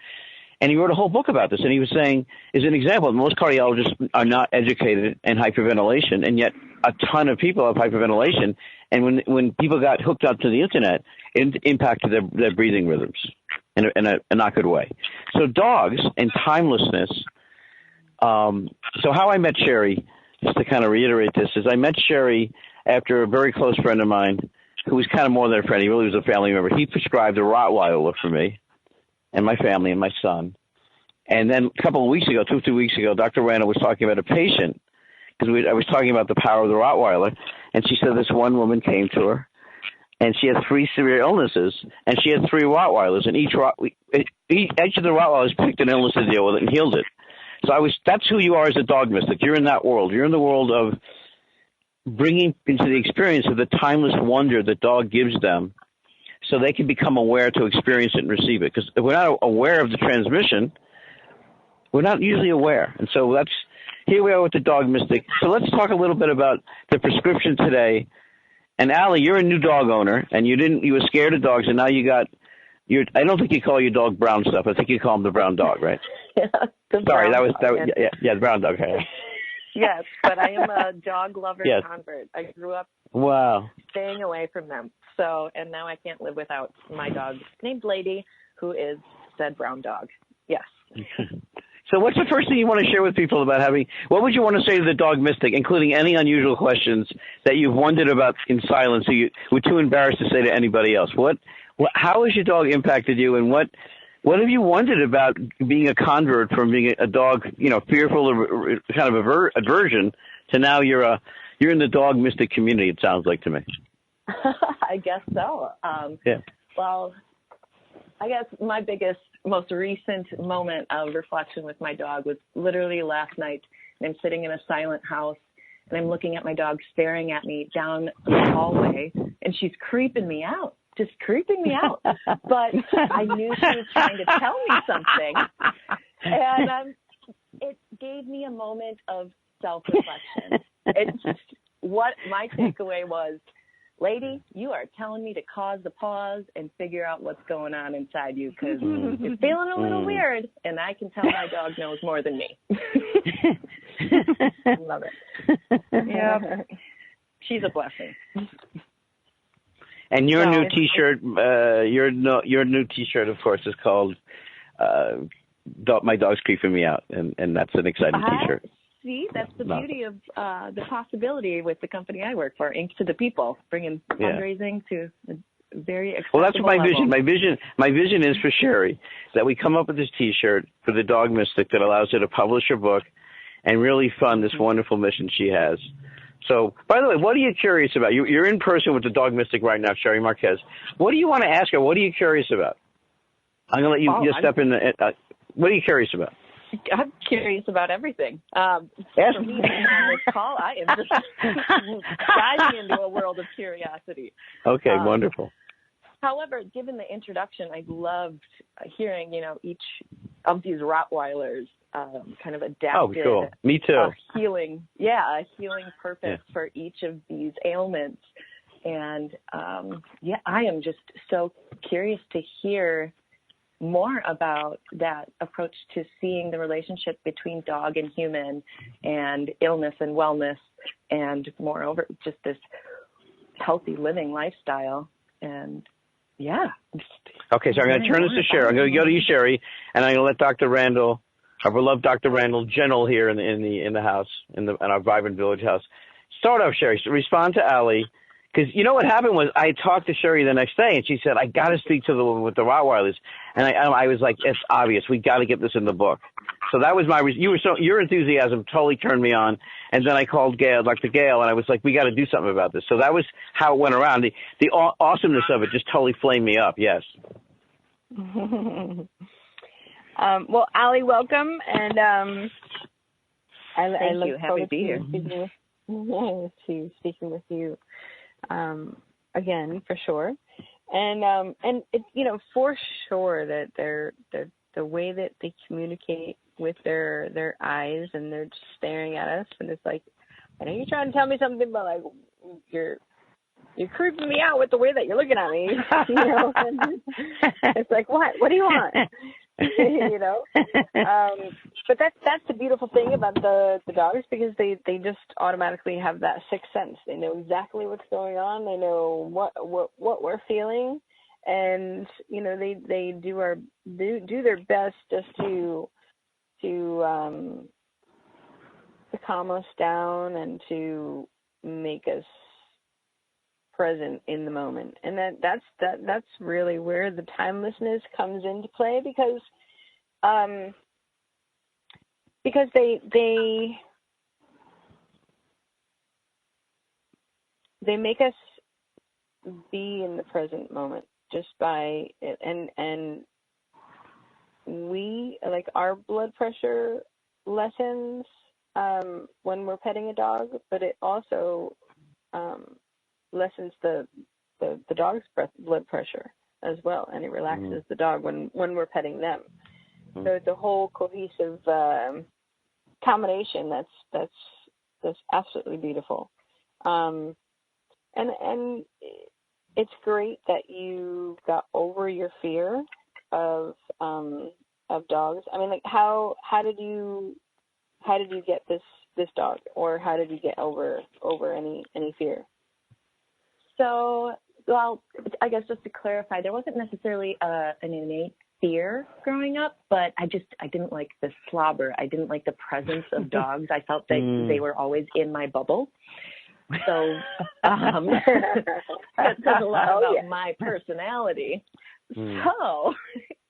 And he wrote a whole book about this. And he was saying, as an example, most cardiologists are not educated in hyperventilation, and yet a ton of people have hyperventilation. And when people got hooked up to the internet, it impacted their breathing rhythms in a not good way. So dogs and timelessness. So how I met Sherry, just to kind of reiterate this, is I met Sherry after a very close friend of mine, who was kind of more than a friend. He really was a family member. He prescribed a Rottweiler for me and my family and my son. And then a couple of weeks ago, 2 or 3 weeks ago, Dr. Randall was talking about a patient, because I was talking about the power of the Rottweiler, and she said this one woman came to her, and she had 3 severe illnesses, and she had 3 Rottweilers, and each of the Rottweilers picked an illness to deal with it and healed it. So that's who you are as a dog mystic. You're in that world. You're in the world of bringing into the experience of the timeless wonder that dog gives them, so they can become aware to experience it and receive it. Because if we're not aware of the transmission, we're not usually aware. And so here we are with the dog mystic. So let's talk a little bit about the prescription today. And Allie, you're a new dog owner, and you were scared of dogs, and now you got I don't think you call your dog brown stuff. I think you call him the brown dog, right? Yeah, Sorry, that was the brown dog. Okay. Yes, but I am a dog lover convert. I grew up staying away from them. So, and now I can't live without my dog named Lady, who is said brown dog. Yes. So what's the first thing you want to share with people about what would you want to say to the dog mystic, including any unusual questions that you've wondered about in silence, so you were too embarrassed to say to anybody else? How has your dog impacted you, and what have you wondered about being a convert from being a dog, fearful of kind of aversion, to now you're in the dog mystic community, it sounds like to me. I guess so. Well, I guess my most recent moment of reflection with my dog was literally last night. And I'm sitting in a silent house, and I'm looking at my dog staring at me down the hallway, and she's creeping me out. Just creeping me out. But I knew she was trying to tell me something. And it gave me a moment of self-reflection. What my takeaway was, Lady, you are telling me to cause the pause and figure out what's going on inside you, because you're feeling a little weird, and I can tell my dog knows more than me. Love it. Yeah. She's a blessing. And your new T-shirt, your new T-shirt, of course, is called "My Dog's Creeping Me Out," and that's an exciting T-shirt. See, that's the beauty of the possibility with the company I work for, Ink to the People, bringing fundraising to a very accessible that's my level. vision. My vision is for Sherry that we come up with this T-shirt for the dog mystic that allows her to publish her book and really fund this wonderful mission she has. So, by the way, what are you curious about? You're in person with the dog mystic right now, Sherry Marquez. What do you want to ask her? What are you curious about? I'm going to let you step in. What are you curious about? I'm curious about everything. For me, on this call, I am just diving into a world of curiosity. Okay, wonderful. However, given the introduction, I loved hearing, each of these Rottweilers kind of adapted. Oh, cool. Me too. A healing purpose for each of these ailments. And, I am just so curious to hear more about that approach to seeing the relationship between dog and human, and illness and wellness, and moreover, just this healthy living lifestyle. And okay, so I'm going to turn this to Sherry. I'm going to go to you, Sherry, and I'm going to let Dr. Randall, our beloved Dr. Randall, General here in the house, in our Vibrant Village house. Start off, Sherry. So respond to Allie. Because you know what happened was I talked to Sherry the next day, and she said, I got to speak to the woman with the Rottweilers. And I was like, it's obvious. We got to get this in the book. So that was your enthusiasm totally turned me on. And then I called Dr. Gail, and I was like, we got to do something about this. So that was how it went around. The awesomeness of it just totally flamed me up. Yes. Well, Allie, welcome. And I look Happy to be here. Speaking with you. Again, for sure. And it's, for sure that the way that they communicate with their eyes, and they're just staring at us, and it's like, I know you're trying to tell me something, but like you're creeping me out with the way that you're looking at me. It's like, what do you want? But that's the beautiful thing about the dogs, because they just automatically have that sixth sense. They know exactly what's going on. They know what we're feeling, and they do their best just to calm us down and to make us present in the moment. And that's really where the timelessness comes into play, because they make us be in the present moment just by it. And we, like, our blood pressure lessens when we're petting a dog, but it also lessens the dog's blood pressure as well, and it relaxes the dog when we're petting them. So it's a whole cohesive combination that's absolutely beautiful. And it's great that you got over your fear of dogs. I mean, like, how did you get this dog, or how did you get over any fear? So, well, I guess just to clarify, there wasn't necessarily an innate fear growing up, but I didn't like the slobber. I didn't like the presence of dogs. I felt that they were always in my bubble. So that says a lot about my personality. So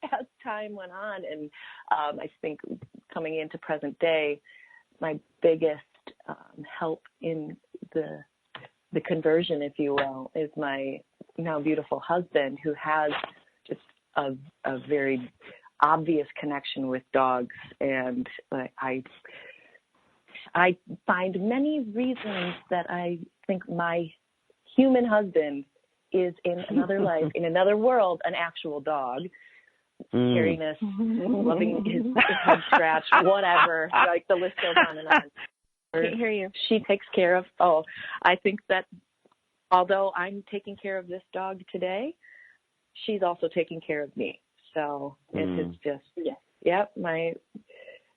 as time went on, and I think coming into present day, my biggest help in the conversion, if you will, is my now beautiful husband, who has just a very obvious connection with dogs. And I find many reasons that I think my human husband is in another life, in another world, an actual dog. Cariness, loving his head scratch, whatever. Like, the list goes on and on. Can't hear you. She takes care of, I think that although I'm taking care of this dog today, she's also taking care of me. So it's just,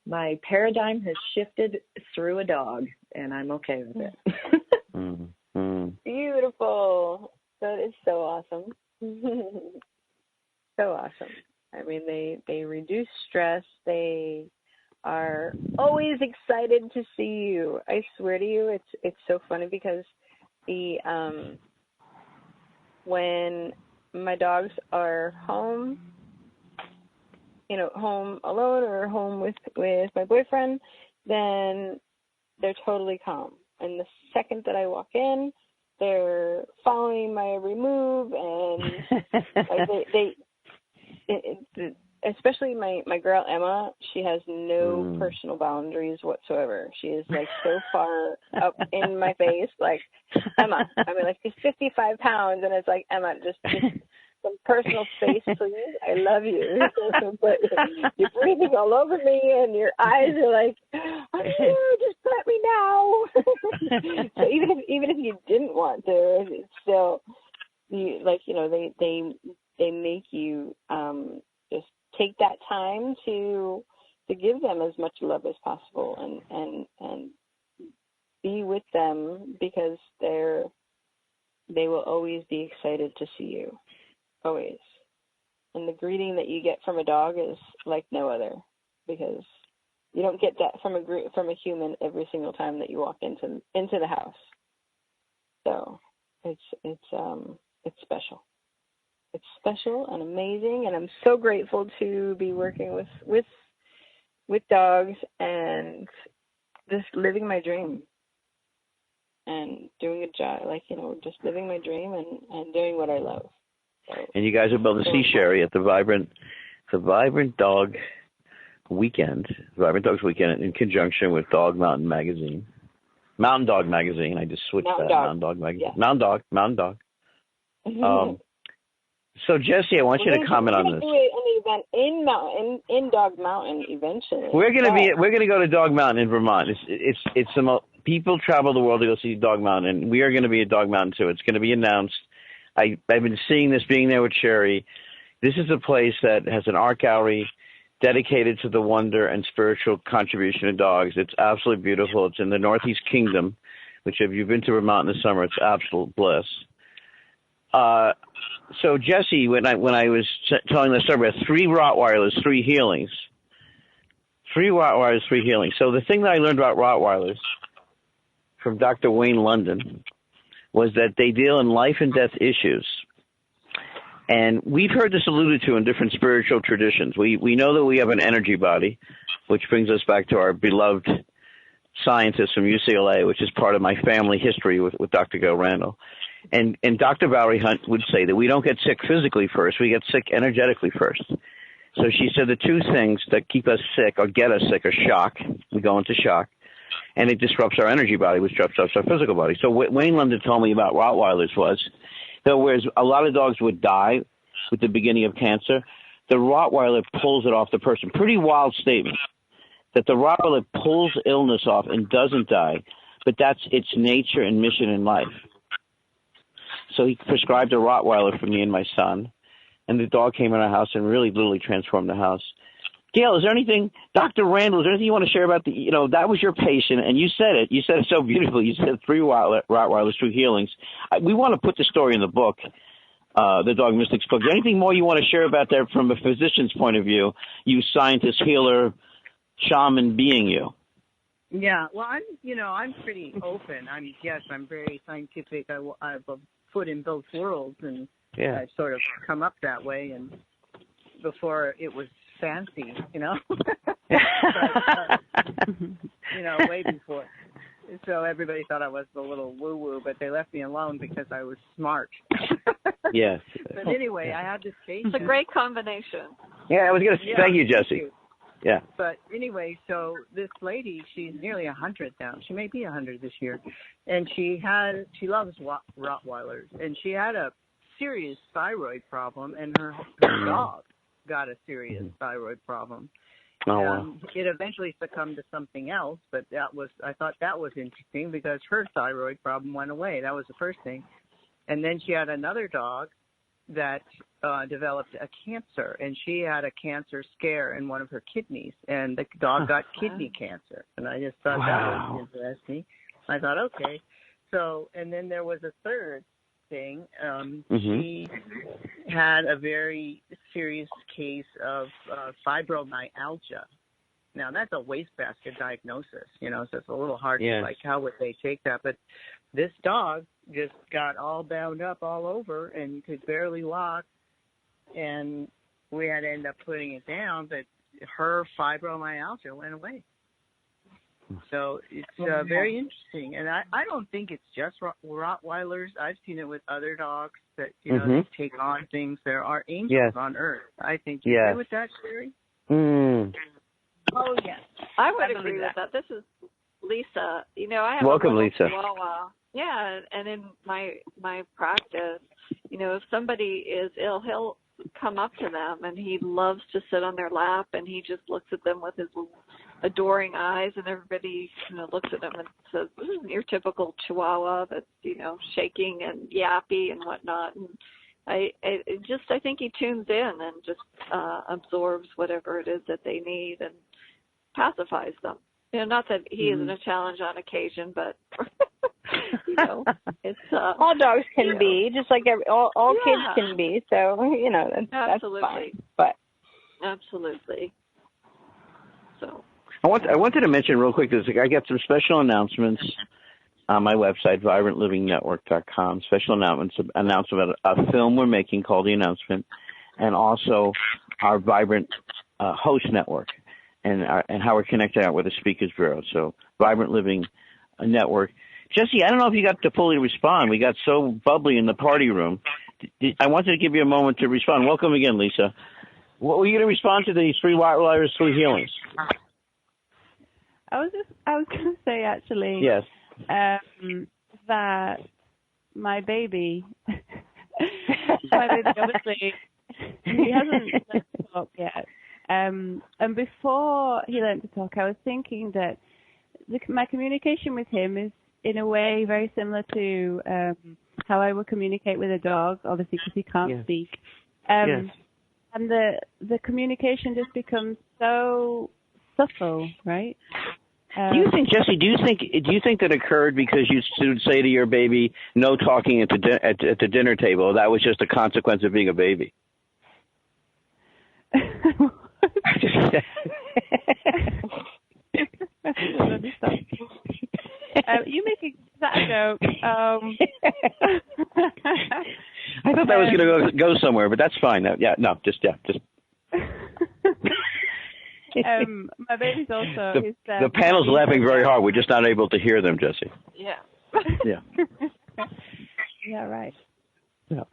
my paradigm has shifted through a dog, and I'm okay with it. Beautiful. That is so awesome. So awesome. I mean, they reduce stress. They are always excited to see you. I swear to you, it's so funny, because when my dogs are home, home alone or home with my boyfriend, then they're totally calm. And the second that I walk in, they're following my every move, and especially my girl Emma, she has no personal boundaries whatsoever. She is like so far up in my face, like, Emma. I mean, like, she's 55 pounds, and it's like, Emma, just some personal space, please. I love you. But you're breathing all over me, and your eyes are like, oh, just let me know. So even if you didn't want to, it's still, they make you just take that time to give them as much love as possible, and be with them, because they will always be excited to see you. Always. And the greeting that you get from a dog is like no other, because you don't get that from a human every single time that you walk into the house. So it's special. It's special and amazing, and I'm so grateful to be working with dogs and just living my dream and doing a job, just living my dream and doing what I love. And you guys are able to see Sherry at the Vibrant Dogs Weekend in conjunction with Mountain Dog Magazine. I just switched that. Mountain Dog Magazine. Yeah. Mountain Dog. So Jesse, I want you to comment on this. We're going to do an event in Dog Mountain eventually. We're going to go to Dog Mountain in Vermont. It's some people travel the world to go see Dog Mountain, and we are going to be at Dog Mountain too. It's going to be announced. I've been seeing this, being there with Sherry. This is a place that has an art gallery dedicated to the wonder and spiritual contribution of dogs. It's absolutely beautiful. It's in the Northeast Kingdom, which if you've been to Vermont in the summer, it's absolute bliss. So Jesse, when I was telling the story, we had 3 Rottweilers, 3 healings. 3 Rottweilers, 3 healings. So the thing that I learned about Rottweilers from Dr. Wayne London was that they deal in life and death issues. And we've heard this alluded to in different spiritual traditions. We know that we have an energy body, which brings us back to our beloved scientist from UCLA, which is part of my family history with Dr. Go Randall. And Dr. Valerie Hunt would say that we don't get sick physically first, we get sick energetically first. So she said the 2 things that keep us sick or get us sick are shock. We go into shock. And it disrupts our energy body, which disrupts our physical body. So what Wayne London told me about Rottweilers was that whereas a lot of dogs would die with the beginning of cancer, the Rottweiler pulls it off the person. Pretty wild statement. That the Rottweiler pulls illness off and doesn't die, but that's its nature and mission in life. So he prescribed a Rottweiler for me and my son, and the dog came in our house and really literally transformed the house. Yael, is there anything, Dr. Randall, is there anything you want to share about that was your patient, and you said it so beautifully. You said 3 Rottweilers, 2 healings. We want to put the story in the book, the Dog Mystics book. Is there anything more you want to share about that from a physician's point of view, you scientist, healer, shaman being you? Yeah, well, I'm pretty open. I'm very scientific. I have a foot in both worlds, and I've sort of come up that way. And before it was fancy, but, way before. So everybody thought I was a little woo-woo, but they left me alone because I was smart. Yes. But anyway, I had this patient. It's a great combination. Yeah, I was going to say, thank you, Jesse. Yeah. But anyway, so this lady, she's nearly 100 now. She may be 100 this year. And she loves Rottweilers. And she had a serious thyroid problem, and her dog got a serious thyroid problem. Oh, wow. It eventually succumbed to something else, but I thought that was interesting because her thyroid problem went away. That was the first thing. And then she had another dog that developed a cancer, and she had a cancer scare in one of her kidneys, and the dog got kidney cancer. And I just thought that was interesting. I thought, okay. So, and then there was a third thing. She had a very serious case of fibromyalgia. Now, that's a wastebasket diagnosis, so it's a little hard to, how would they take that? But this dog just got all bound up all over and could barely walk, and we had to end up putting it down, but her fibromyalgia went away. So it's very interesting. And I don't think it's just Rottweilers. I've seen it with other dogs that, they take on things. There are angels on Earth. I think you agree with that, Sherry? Oh, yes. I would agree with that. This is Lisa. I have Welcome, a little Lisa. Chihuahua. Yeah, and in my practice, if somebody is ill, he'll come up to them, and he loves to sit on their lap, and he just looks at them with his adoring eyes, and everybody looks at him and says, "This isn't your typical Chihuahua that's shaking and yappy and whatnot." And I think he tunes in and just absorbs whatever it is that they need and pacifies them. Not that he isn't a challenge on occasion, but it's all dogs can be, just like all kids can be. So that's fine. But absolutely. So I wanted to mention real quick. I got some special announcements on my website, vibrantliving.network.com. Special announcement about a film we're making called The Announcement, and also our Vibrant Host Network, and how we're connected out with the Speakers Bureau. So Vibrant Living Network. Jesse, I don't know if you got to fully respond. We got so bubbly in the party room. I wanted to give you a moment to respond. Welcome again, Lisa. What were you going to respond to these 3 Rottweilers, 3 healings? I was going to say actually. Yes. That my baby obviously he hasn't learned to talk yet. And before he learned to talk, I was thinking that my communication with him is in a way very similar to how I would communicate with a dog, obviously because he can't speak. And the communication just becomes so subtle, right? Do you think, Jesse? Do you think that occurred because you would say to your baby, "No talking at the dinner table"? That was just a consequence of being a baby. You making that a joke? I thought that was going to go somewhere, but that's fine. Just. My baby's also. The panel's laughing very hard. We're just not able to hear them, Jesse. Yeah. Yeah. Yeah. Right. Yeah.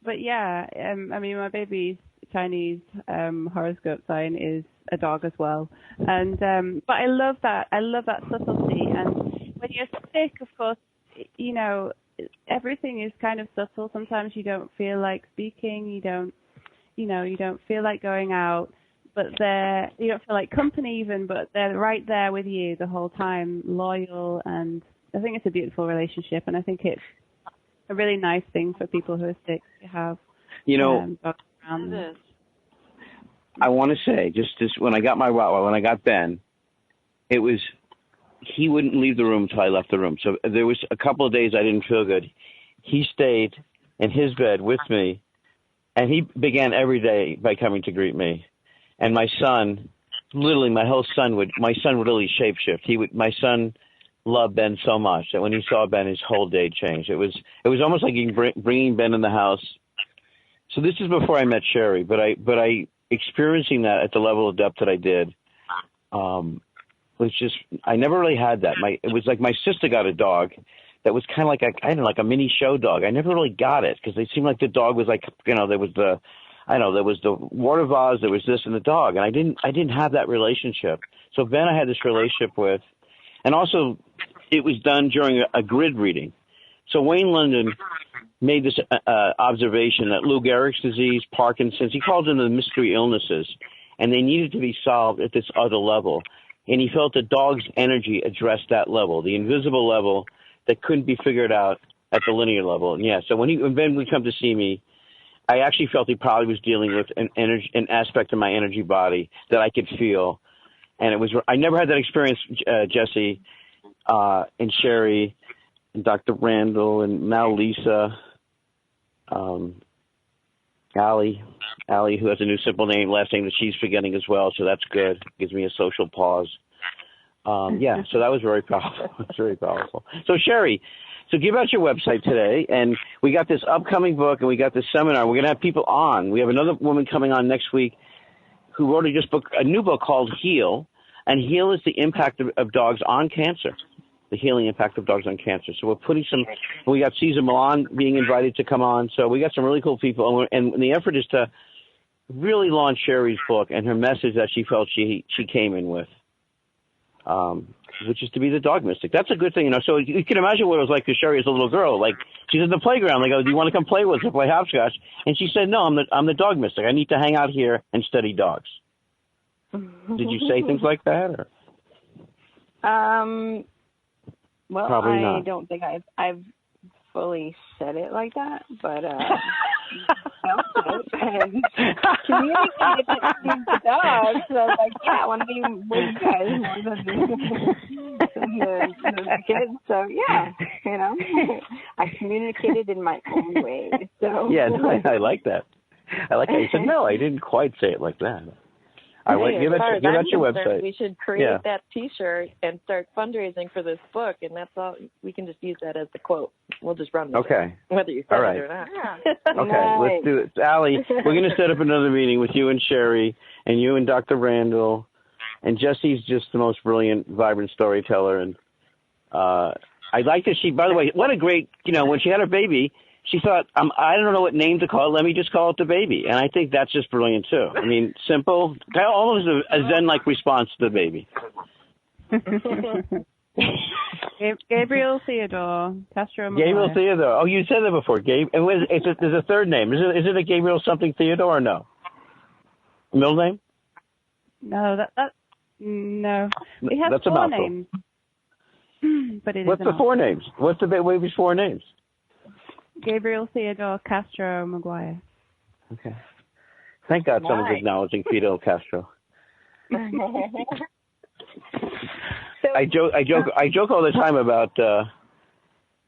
But yeah, I mean, my baby's Chinese horoscope sign is a dog as well, and but I love that. I love that subtlety. And when you're sick, of course, everything is kind of subtle. Sometimes you don't feel like speaking. You don't feel like going out. But you don't feel like company even, but they're right there with you the whole time, loyal, and I think it's a beautiful relationship, and I think it's a really nice thing for people who are sick to have. You know, dogs around them. I want to say, just when I got Ben, it was, he wouldn't leave the room until I left the room. So there was a couple of days I didn't feel good. He stayed in his bed with me, and he began every day by coming to greet me. And my son, literally, my son would literally shapeshift. My son loved Ben so much that when he saw Ben, his whole day changed. It was almost like bringing Ben in the house. So this is before I met Sherry, but I experiencing that at the level of depth that I did, was just, I never really had that. It was like my sister got a dog that was kind of like a mini show dog. I never really got it because they seemed like the dog was like, there was the water vase, there was this and the dog, and I didn't have that relationship. So Ben, I had this relationship with, and also it was done during a grid reading. So Wayne London made this observation that Lou Gehrig's disease, Parkinson's, he called them the mystery illnesses, and they needed to be solved at this other level. And he felt the dog's energy addressed that level, the invisible level that couldn't be figured out at the linear level. And yeah, so when Ben would come to see me, I actually felt he probably was dealing with an aspect of my energy body that I could feel. And I never had that experience, Jesse, and Sherry, and Dr. Randall, and now Lisa, Allie, who has a new simple name, last name that she's forgetting as well, so that's good. Gives me a social pause. Yeah, so that was very powerful. It's very powerful. So Sherry, give out your website today, and we got this upcoming book, and we got this seminar. We're going to have people on. We have another woman coming on next week who wrote a new book called Heal, and Heal is the impact of dogs on cancer. The healing impact of dogs on cancer. So we're putting we got Cesar Milan being invited to come on. So we got some really cool people. And the effort is to really launch Sherry's book and her message that she felt she came in with, which is to be the dog mystic. That's a good thing, So you can imagine what it was like to Sherry as a little girl. Like, she's in the playground. They go, do you want to come play with us to play hopscotch? And she said, no, I'm the dog mystic. I need to hang out here and study dogs. Did you say things like that? Or? Well, probably I not. don't think I've fully said it like that, but and communicated it to the dogs. So I was like, yeah, I want to be with you guys than the kids. So yeah, I communicated in my own way. So yeah, I like that. I like how you said no. I didn't quite say it like that. Give out your website. We should create that T-shirt and start fundraising for this book, and that's all. We can just use that as the quote. We'll just run with it, whether you said it or not. Yeah. Okay, let's do it. Allie, we're going to set up another meeting with you and Sherry, and you and Dr. Randall, and Jesse's just the most brilliant, vibrant storyteller. And I like that by the way, what a great, when she had her baby, she thought, I don't know what name to call it. Let me just call it the baby. And I think that's just brilliant, too. I mean, simple, almost a Zen-like response to the baby. Gabriel Theodore Castro. Gabriel Theodore. Oh, you said that before. There's a third name. Is it a Gabriel something Theodore or no? Middle name? No, no. We have that's four names. But it What's the four names? What's the baby's four names? Gabriel Theodore Castro Maguire. Okay. Thank God someone's acknowledging Fidel Castro. I joke all the time about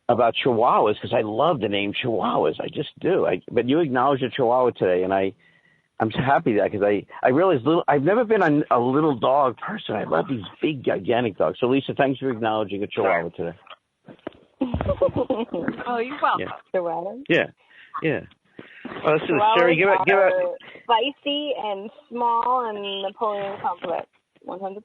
Chihuahuas because I love the name Chihuahuas. I just do. But you acknowledged a Chihuahua today, and I'm so happy that because I realized I've never been a little dog person. I love these big, gigantic dogs. So Lisa, thanks for acknowledging a Chihuahua today. Oh, you're welcome. You're welcome. Yeah. Well, listen, Sherry, give it. Spicy and small and Napoleon complex, 100%.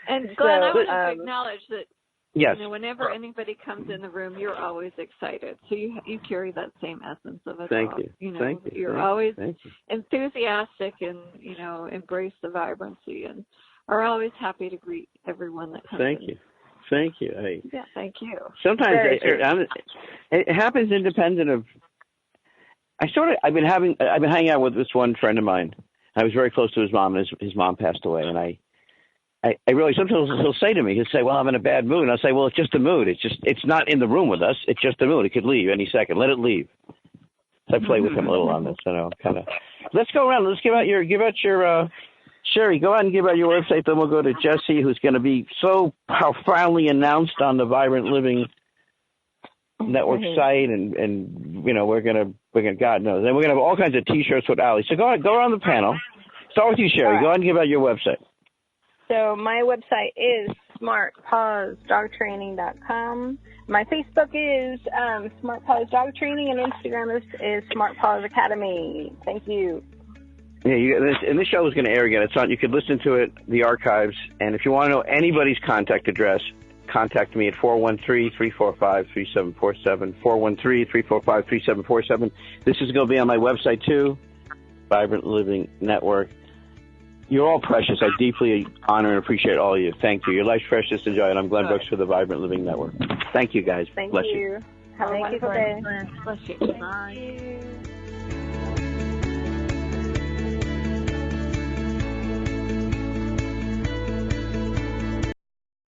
And Glenn, I want to acknowledge that. Yes. Whenever anybody comes in the room, you're always excited. So you carry that same essence of it. Thank you. Thank you. You're always enthusiastic and embrace the vibrancy and are always happy to greet everyone that comes in. Thank you. Yeah, thank you. Sometimes it happens independent of. I've been hanging out with this one friend of mine. I was very close to his mom, and his mom passed away, and I really, sometimes he'll say to me, he'll say, well, I'm in a bad mood. And I'll say, well, it's just a mood. It's not in the room with us. It's just a mood. It could leave any second. Let it leave. So I play with him a little on this, kind of. Let's go around. Let's give out your Sherry, go ahead and give out your website. Then we'll go to Jesse, who's going to be so profoundly announced on the Vibrant Living Network site. And we're going to, God knows. And we're going to have all kinds of T-shirts with Ali. So go around the panel. Start with you, Sherry. Right. Go ahead and give out your website. So my website is smartpawsdogtraining.com. My Facebook is Smart Paws Dog Training, and Instagram is Smart Paws Academy. Thank you. Yeah, this show is going to air again. It's on. You could listen to it, the archives, and if you want to know anybody's contact address, contact me at 413-345-3747, 413-345-3747. This is going to be on my website, too, Vibrant Living Network. You're all precious. I deeply honor and appreciate all of you. Thank you. Your life's precious and joy, and I'm Glenn Brooks for the Vibrant Living Network. Thank you, guys. Thank Bless you. Have a wonderful day. Bless you. Bye.